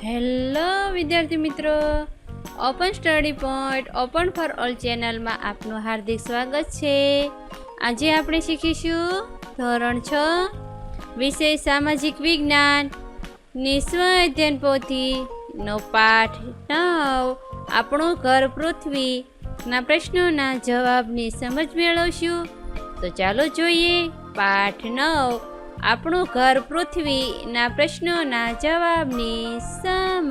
Hello વિદ્યાર્થી મિત્રો, open study point open for all ચેનલમાં આપનું હાર્દિક સ્વાગત છે. આજે આપણે શીખીશું ધોરણ 6 વિષય સામાજિક વિજ્ઞાન ની સ્વ અધ્યયન પોથીનો પાઠ 9 આપણું ઘર પૃથ્વીના પ્રશ્નોના જવાબની સમજ મેળવશું. તો ચાલો જોઈએ પાઠ 9 આપણું ઘર પૃથ્વીના પ્રશ્નોના જવાબની સમજ.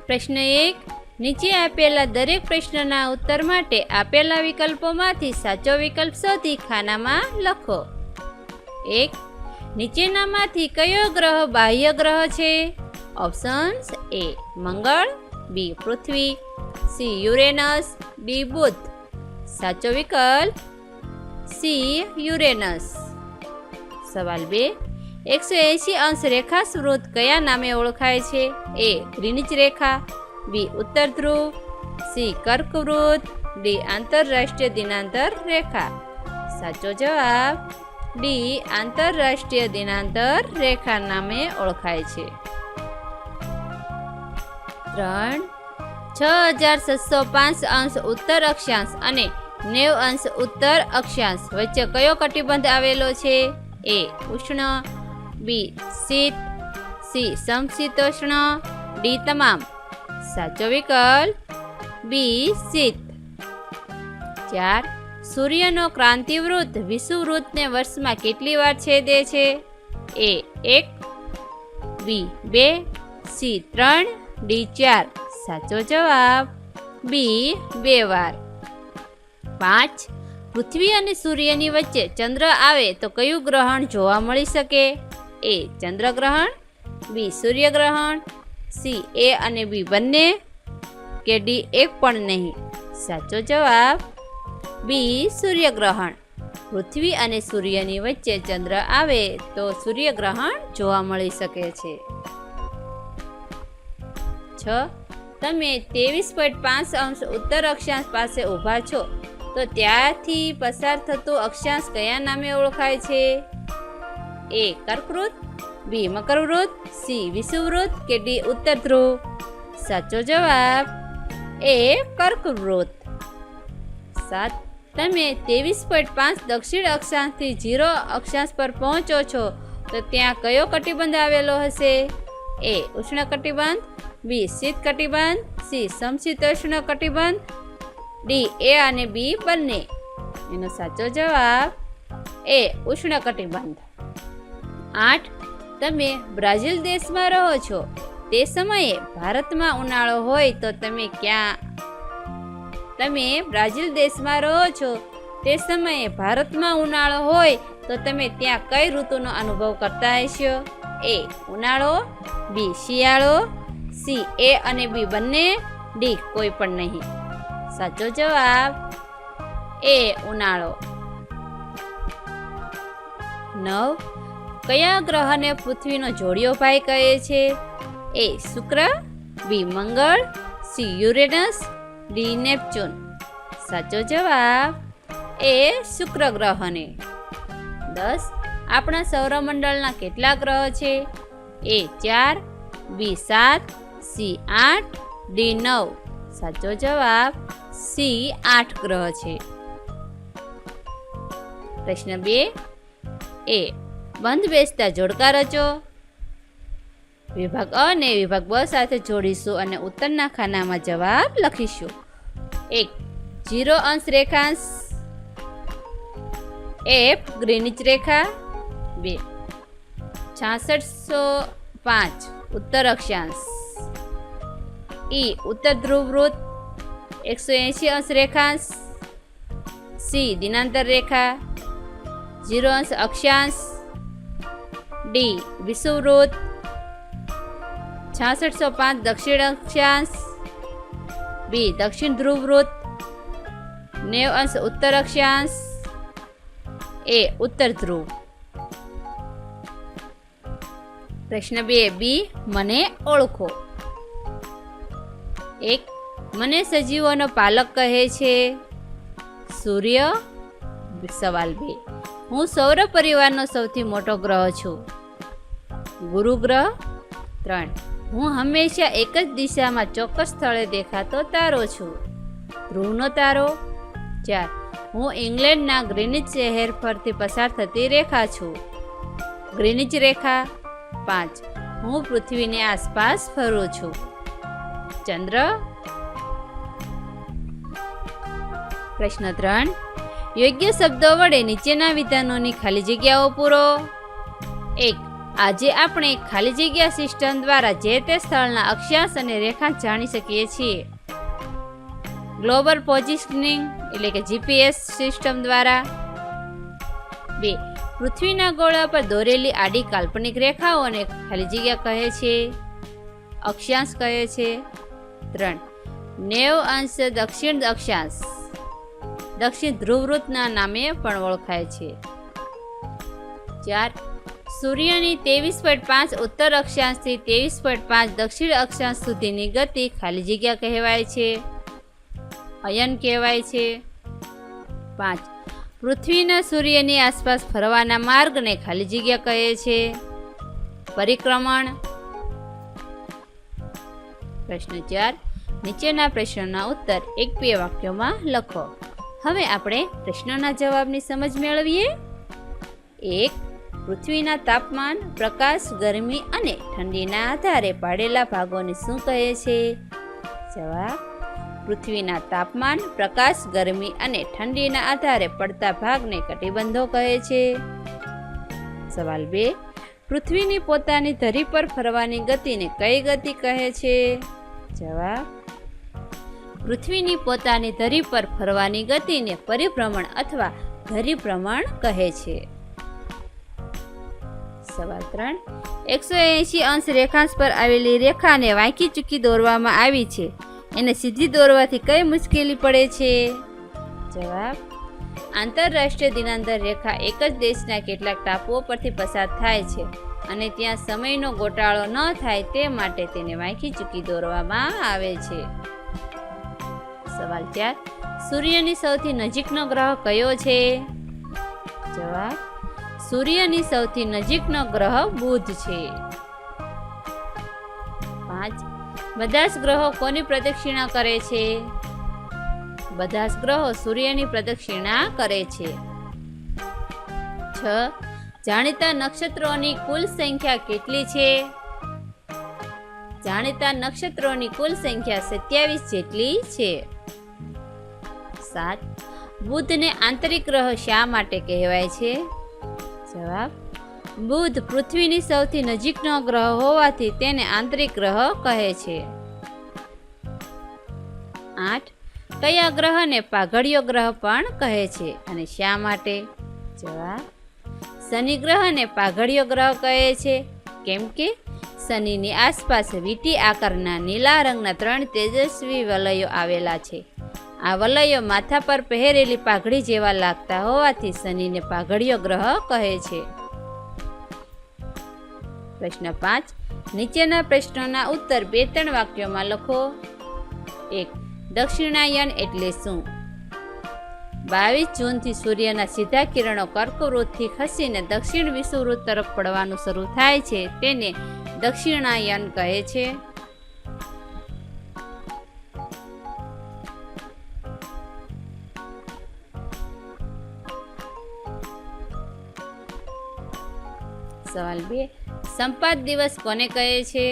પ્રશ્ન 1. નીચે આપેલા દરેક પ્રશ્નના ઉત્તર માટે આપેલા વિકલ્પોમાંથી સાચો વિકલ્પ શોધી ખાનામાં લખો. 1. નીચેનામાંથી કયો ગ્રહ બાહ્ય ગ્રહ છે? Options: A Mangal, B Prithvi, C Uranus, D બુધ. સાચો વિકલ્પ C યુરેનસ. સવાલ 2. 180 અંશ રેખા વૃત્ત કયા નામે ઓળખાય છે? A ગ્રીનિચ રેખા, B ઉત્તર ધ્રુવ, C કર્કવૃત્ત, D આંતરરાષ્ટ્રીય દિનાંતર રેખા. સાચો જવાબ D આંતરરાષ્ટ્રીય દિનાંતર રેખા નામે ઓળખાય છે. 3. 6705 અંશ ઉત્તર અક્ષાંશ અને 90 અંશ ઉત્તર અક્ષાંશ વચ્ચે કયો કટિબંધ આવેલો છે? A ઉષ્ણ, B શીત, C સમશીતોષ્ણ, D તમામ. સાચો વિકલ્પ B શીત. 4. સૂર્યનો ક્રાંતિવૃત્ત વિષુવવૃત્તને વર્ષમાં કેટલી વાર છેદે છે? A 1, B 2, C 3, D 4. સાચો જવાબ B 2 વાર. 5. પૃથ્વી અને સૂર્યની વચ્ચે ચંદ્ર આવે તો કયું ગ્રહણ જોવા મળી શકે? A ચંદ્રગ્રહણ, B સૂર્યગ્રહણ, C A અને B બંને, કે D એક પણ નહીં. સાચો જવાબ B સૂર્યગ્રહણ. પૃથ્વી અને સૂર્યની વચ્ચે ચંદ્ર આવે તો સૂર્યગ્રહણ જોવા મળી શકે છે. 6. તમે 23.5 અંશ ઉત્તર અક્ષાંશ પાસે ઊભા છો તો ત્યાંથી પસાર થતું અક્ષાંશ કયા નામે ઓળખાય છે? A કર્કવૃત્ત, B મકરવૃત્ત, C વિષુવવૃત્ત, કે D ઉત્તર ધ્રુવ. સાચો જવાબ A કર્કવૃત્ત. 7. તમે 23.5 દક્ષિણ અક્ષાંશથી 0 અક્ષાંશ પર પહોંચો છો તો ત્યાં કયો કટિબંધ આવેલો હશે? A ઉષ્ણ કટિબંધ, B શીત કટિબંધ, C સમશીતોષ્ણ કટિબંધ, D A અને B બંને. એનો સાચો જવાબ A ઉષ્ણ કટિબંધ. 8. તમે બ્રાઝિલ દેશમાં રહો છો તે સમયે ભારતમાં ઉનાળો હોય તો તમે બ્રાઝિલ દેશમાં રહો છો તે સમયે ભારતમાં ઉનાળો હોય તો તમે ત્યાં કઈ ઋતુનો અનુભવ કરતા હશો? A ઉનાળો, B શિયાળો, C A અને B બંને, D કોઈ પણ નહીં. સાચો જવાબ A ઉનાળો. 9. કયા ગ્રહને પૃથ્વીનો જોડિયો ભાઈ કહે છે? A શુક્ર, B મંગળ, C યુરેનસ, D નેપચ્યુન. સાચો જવાબ A શુક્ર ગ્રહને. 10. આપણા સૌરમંડળના કેટલા ગ્રહ છે? A 4, B 7, C 8, D 9. સાચો જવાબ C 8 ગ્રહ છે. પ્રશ્ન 2. A બંધ બેસતા જોડકા રચો. વિભાગ અ ને વિભાગ બ સાથે જોડીશું અને ઉત્તરના ખાનામાં જવાબ લખીશું. 1. 0 અંશ રેખાંશ F ગ્રીનિચ રેખા, 2. 6605 ઉત્તર અક્ષાંશ, E ઉત્તર ધ્રુવ વૃત્ત, 180 અંશ રેખાંશ, C દિનાંતર રેખા, 0 અંશ અક્ષાંશ, D વિષુવવૃત્ત, 6605 દક્ષિણ અક્ષાંશ, B દક્ષિણ ધ્રુવ વૃત્ત, 90 અંશ ઉત્તર અક્ષાંશ, A ઉત્તર ધ્રુવ. પ્રશ્ન 2. B મને ઓળખો. 1. મને સજીવોનો પાલક કહે છે? સૂર્ય, B સવાલ 2. હું સૌર પરિવારનો સૌથી મોટો ગ્રહ છું. ગુરુ ગ્રહ. 3. હું હંમેશા એક જ દિશામાં ચોક્કસ સ્થળે દેખાતો તારો છું. ધ્રુવનો તારો. 4. હું ઇંગ્લેન્ડના ગ્રીનિચ શહેર પરથી પસાર થતી રેખા છું. ગ્રીનિચ રેખા. 5. હું પૃથ્વીની આસપાસ ફરું છું. ચંદ્ર. પ્રશ્ન 3. યોગ્ય શબ્દો વડે નીચેના વિધાનોની ખાલી જગ્યાઓ પૂરો. 1. આજે આપણે ખાલી જગ્યા સિસ્ટમ દ્વારા જે તે સ્થળના અક્ષાંશ અને રેખાંશ જાણી શકીએ છીએ. ગ્લોબલ પોઝિશનિંગ એટલે કે GPS સિસ્ટમ દ્વારા. 2. પૃથ્વીના ગોળા પર દોરેલી આડી કાલ્પનિક રેખાઓને ખાલી જગ્યા કહે છે, અક્ષાંશ કહે છે. 3. 90 અંશ દક્ષિણ અક્ષાંશ દક્ષિણ ધ્રુવવૃત્તના નામે પણ ઓળખાય છે. 4. સૂર્યની 23.5 ઉત્તર અક્ષાંશથી 23.5 દક્ષિણ અક્ષાંશ સુધીની ગતિ ખાલી જગ્યા કહેવાય છે, અયન કહેવાય છે. 5. પૃથ્વીના સૂર્યની આસપાસ ફરવાના માર્ગને ખાલી જગ્યા કહે છે, પરિક્રમણ. પ્રશ્ન 4. નીચેના પ્રશ્નોના ઉત્તર 1-2 વાક્યોમાં લખો. હવે આપણે પ્રશ્નોના જવાબની સમજ મેળવીએ. 1. પૃથ્વીના તાપમાન, પ્રકાશ, ગરમી અને ઠંડીના આધારે પાડેલા ભાગોને શું કહે છે? જવાબ. પૃથ્વીના તાપમાન, પ્રકાશ, ગરમી અને ઠંડીના આધારે પડતા ભાગને કટિબંધો કહે છે. સવાલ 2. પૃથ્વીની પોતાની ધરી પર ફરવાની ગતિને કઈ ગતિ કહે છે? જવાબ. પૃથ્વીની પોતાની ધરી પર ફરવાની ગતિને પરિભ્રમણ અથવા ધરીભ્રમણ કહે છે. સવાલ 3. 180 અંશ રેખાંશ પર આવેલી રેખાને વાંકી ચૂકી દોરવામાં આવી છે. એને સીધી દોરવાથી કઈ મુશ્કેલી પડે છે? જવાબ. આંતરરાષ્ટ્રીય દિનાંતર રેખા એક જ દેશના કેટલાક ટાપુઓ પરથી પસાર થાય છે અને ત્યાં સમયનો ગોટાળો ન થાય તે માટે તેને વાંકી ચૂકી દોરવામાં આવે છે. સવાલ 4. સૂર્યની સૌથી નજીકનો ગ્રહ કયો છે? જવાબ. સૂર્યની સૌથી નજીકનો ગ્રહ બુધ છે. 5. બધા જ ગ્રહો કોની પ્રદક્ષિણા કરે છે? બધા જ ગ્રહો સૂર્યની પ્રદક્ષિણા કરે છે. 6. જાણીતા નક્ષત્રોની કુલ સંખ્યા કેટલી છે? જાણીતા નક્ષત્રોની કુલ સંખ્યા 27 જેટલી છે. 7. બુધને આંતરિક ગ્રહ શા માટે કહેવાય છે? જવાબ. બુધ પૃથ્વીની સૌથી નજીકનો ગ્રહ હોવાથી તેને આંતરિક ગ્રહ કહે છે. 8. કયા ગ્રહને પાઘડિયો ગ્રહ પણ કહે છે અને શા માટે? જવાબ. શનિ ગ્રહને પાઘડિયો ગ્રહ કહે છે કેમ કે શનિની આસપાસ વીંટી આકારના નીલા રંગના 3 તેજસ્વી વલયો આવેલા છે. આ વલયો માથા પર પહેરેલી પાઘડી જેવા લાગતા હોવાથી શનિને પાઘડિયો ગ્રહ કહે છે. પ્રશ્ન 5. નીચેના પ્રશ્નોના ઉત્તર 2-3 વાક્યોમાં લખો. 1. દક્ષિણાયન એટલે શું? 22 જૂનથી સૂર્યના સીધા કિરણો કર્કવૃતથી ખસીને દક્ષિણ વિષુવવૃત્ત તરફ પડવાનું શરૂ થાય છે તેને દક્ષિણાયન કહે છે. સવાલ 2. સંપાત દિવસ કોને કહે છે?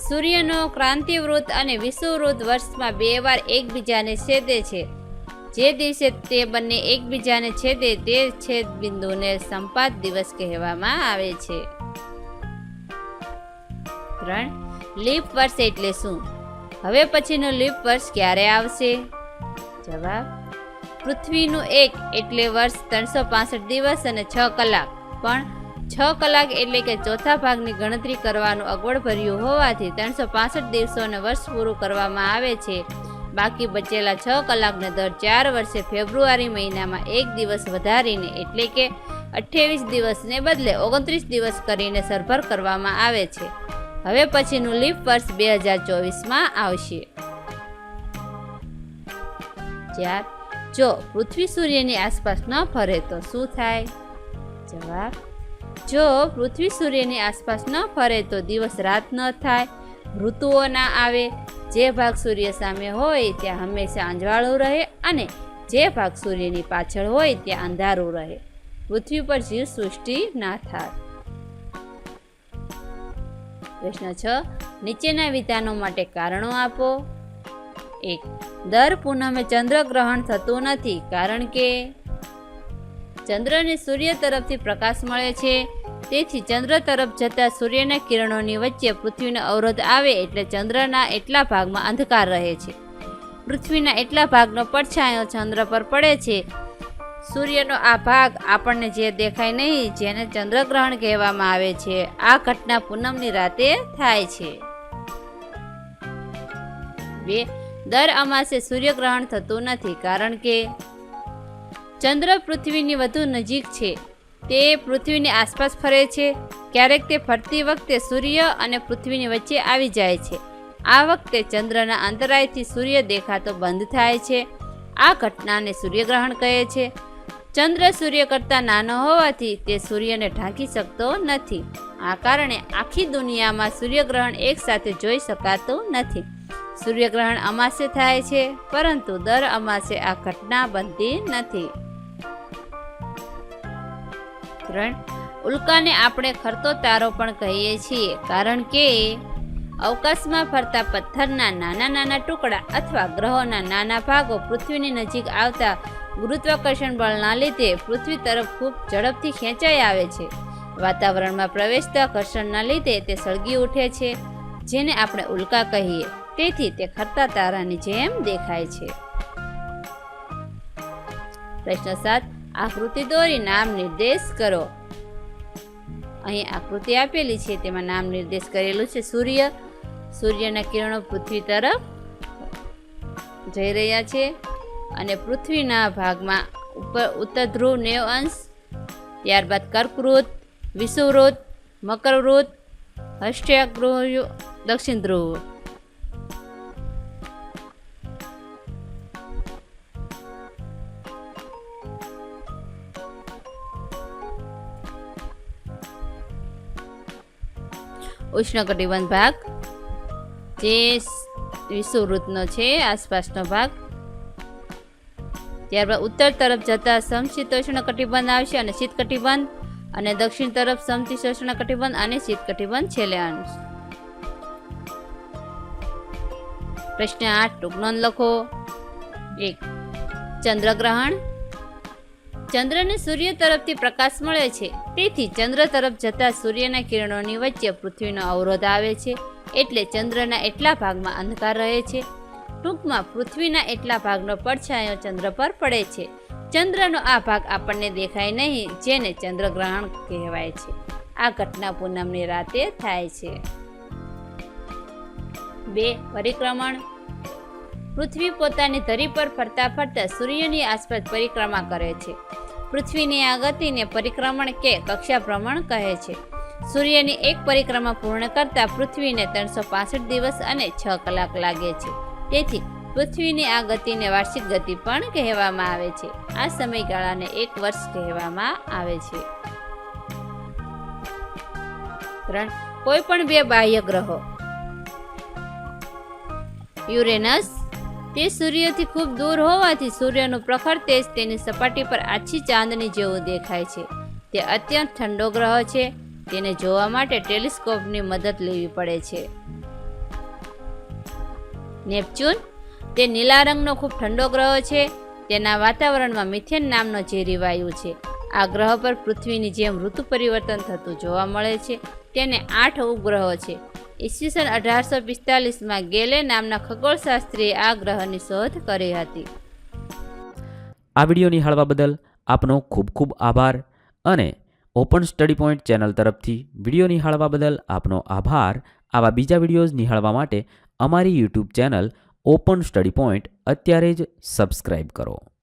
સૂર્યનો ક્રાંતિવૃત્ત અને વિષુવવૃત્ત વર્ષમાં 2 વાર એકબીજાને છેદે છે. જે દિવસે તે બંને એકબીજાને છેદે તે છેદ બિંદુને સંપાત દિવસ કહેવામાં આવે છે. 3. લીપ વર્ષ એટલે શું? હવે પછીનું લીપ વર્ષ ક્યારે આવશે? જવાબ. પૃથ્વીનું 1 એટલે વર્ષ 365 દિવસ અને 6 કલાક, પણ 6 કલાક એટલે કે ચોથા ભાગની ગણતરી કરવાનું અગવડ ભર્યું હોવાથી 365 દિવસોને વર્ષ પૂરું કરવામાં આવે છે. બાકી બચેલા 6 કલાકને દર 4 વર્ષે ફેબ્રુઆરી મહિનામાં 1 દિવસ વધારીને એટલે કે 28 દિવસને બદલે 29 દિવસ કરીને સરભર કરવામાં આવે છે. હવે પછીનું લીપ વર્ષ 2024માં આવશે. 4. જો પૃથ્વી સૂર્યની આસપાસ ન ફરે તો શું થાય? જવાબ: જો પૃથ્વી સૂર્યની આસપાસ ન ફરે તો દિવસ રાત ન થાય, ઋતુઓ ના આવે, જે ભાગ સૂર્ય સામે હોય ત્યાં હંમેશા અંજવાળું રહે અને જે ભાગ સૂર્યની પાછળ હોય ત્યાં અંધારું રહે. પૃથ્વી પર જીવ સૃષ્ટિ ના થાય. પ્રશ્ન 6. નીચેના વિધાનો માટે કારણો આપો. 1. દર પૂનમે ચંદ્રગ્રહણ થતું નથી કારણ કે ચંદ્રને સૂર્ય તરફથી પ્રકાશ મળે છે, તેથી ચંદ્ર તરફ જતા સૂર્યના કિરણોની વચ્ચે પૃથ્વીનો અવરોધ આવે એટલે ચંદ્રના એટલા ભાગમાં અંધકાર રહે છે. પૃથ્વીના એટલા ભાગનો પડછાયો ચંદ્ર પર પડે છે. સૂર્યનો આ ભાગ આપણને જે દેખાય નહીં, જેને ચંદ્રગ્રહણ કહેવામાં આવે છે, આ ઘટના પૂનમની રાતે થાય છે. 2. દર અમાસે સૂર્યગ્રહણ થતું નથી કારણ કે ચંદ્ર પૃથ્વીની વધુ નજીક છે, તે પૃથ્વીની આસપાસ ફરે છે. ક્યારેક તે ફરતી વખતે સૂર્ય અને પૃથ્વીની વચ્ચે આવી જાય છે. આ વખતે ચંદ્રના અંતરાયથી સૂર્ય દેખાતો બંધ થાય છે. આ ઘટનાને સૂર્યગ્રહણ કહે છે. ચંદ્ર સૂર્ય કરતાં નાનો હોવાથી તે સૂર્યને ઢાંકી શકતો નથી. આ કારણે આખી દુનિયામાં સૂર્યગ્રહણ એકસાથે જોઈ શકાતું નથી. સૂર્યગ્રહણ અમાસે થાય છે, પરંતુ દર અમાસે આ ઘટના બનતી નથી. 3. ઉલ્કાને આપણે ખરતો તારો પણ કહીએ છીએ કારણ કે અવકાશમાં ફરતા પથ્થરના નાના નાના ટુકડા અથવા ગ્રહોના નાના ભાગો પૃથ્વીની નજીક આવતા ગુરુત્વાકર્ષણ બળના લીધે પૃથ્વી તરફ ખૂબ ઝડપથી ખેંચાઈ આવે છે. વાતાવરણમાં પ્રવેશતા ઘર્ષણના લીધે તે સળગી ઉઠે છે, જેને આપણે ઉલ્કા કહીએ. તેથી તે ખરતા તારાની જેમ દેખાય છે. પ્રશ્ન 7. આકૃતિ દોરી નામ નિર્દેશ કરો. અહીં આકૃતિ આપેલી છે, તેમાં નામ નિર્દેશ કરેલું છે. સૂર્યના કિરણો પૃથ્વી તરફ જઈ રહ્યા છે અને પૃથ્વીના ભાગમાં ઉત્તર ધ્રુવ 90°, ત્યારબાદ કર્કવૃત, વિષુવવૃત, મકરવૃત, હસ્ય ધ્રુવ, દક્ષિણ ધ્રુવ. ઉષ્ણકટિબંધ ભાગ જે વિષુવવૃત્તનો છે, આસપાસનો ભાગ. ત્યારબાદ ઉત્તર તરફ જતા સમશીતોષ્ણ કટિબંધ આવશે અને શીત કટિબંધ, અને દક્ષિણ તરફ સમશીતોષ્ણ કટિબંધ અને શીત કટિબંધ છેલ્લે આવશે. પ્રશ્ન 8. ટૂંક નોંધ લખો. 1. ચંદ્રગ્રહણ. ચંદ્રને સૂર્ય તરફથી પ્રકાશ મળે છે, તેથી ચંદ્ર તરફ જતા સૂર્યના કિરણોની વચ્ચે પૃથ્વીનો અવરોધ આવે છે, એટલે ચંદ્રના એટલા ભાગમાં અંધકાર રહે છે. ટૂંકમાં પૃથ્વીના એટલા ભાગનો પડછાયો ચંદ્ર પર પડે છે. ચંદ્રનો આ ભાગ આપણને દેખાય નહીં, જેને ચંદ્રગ્રહણ કહેવાય છે. આ ઘટના પૂનમની રાતે થાય છે. 2. પરિક્રમણ. પૃથ્વી પોતાની ધરી પર ફરતા ફરતા સૂર્યની આસપાસ પરિક્રમા કરે છે. પૃથ્વીની આ ગતિને પરિક્રમણ કે કક્ષાભ્રમણ કહે છે. સૂર્યની એક પરિક્રમા પૂર્ણ કરતા પૃથ્વીને 365 દિવસ અને 6 કલાક લાગે છે. તેથી પૃથ્વીની આ ગતિને વાર્ષિક ગતિ પણ કહેવામાં આવે છે. આ સમયગાળાને 1 વર્ષ કહેવામાં આવે છે. 3. કોઈ પણ 2 બાહ્ય ગ્રહો. યુરેનસ. તે સૂર્યથી ખૂબ દૂર હોવાથી સૂર્યનું પ્રખર તેજ તેની સપાટી પર આછી ચાંદની જેવું દેખાય છે. તે અત્યંત ઠંડો ગ્રહ છે. તેને જોવા માટે ટેલિસ્કોપની મદદ લેવી પડે છે. નેપચ્યુન. તે નીલા રંગનો ખૂબ ઠંડો ગ્રહ છે. તેના વાતાવરણમાં મિથેન નામનો ઝેરી વાયુ છે. આ ગ્રહ પર પૃથ્વીની જેમ ઋતુ પરિવર્તન થતું જોવા મળે છે. તેને 8 ઉપગ્રહો છે. ઈસવીસન 1845માં ગેલે નામના ખગોળશાસ્ત્રીએ આ ગ્રહની શોધ કરી હતી. આ વિડીયો નિહાળવા બદલ આપનો ખૂબ ખૂબ આભાર અને ઓપન સ્ટડી પોઈન્ટ ચેનલ તરફથી વિડીયો નિહાળવા બદલ આપનો આભાર. આવા બીજા વિડીયોઝ નિહાળવા માટે અમારી YouTube channel open study point અત્યારે જ સબસ્ક્રાઇબ કરો.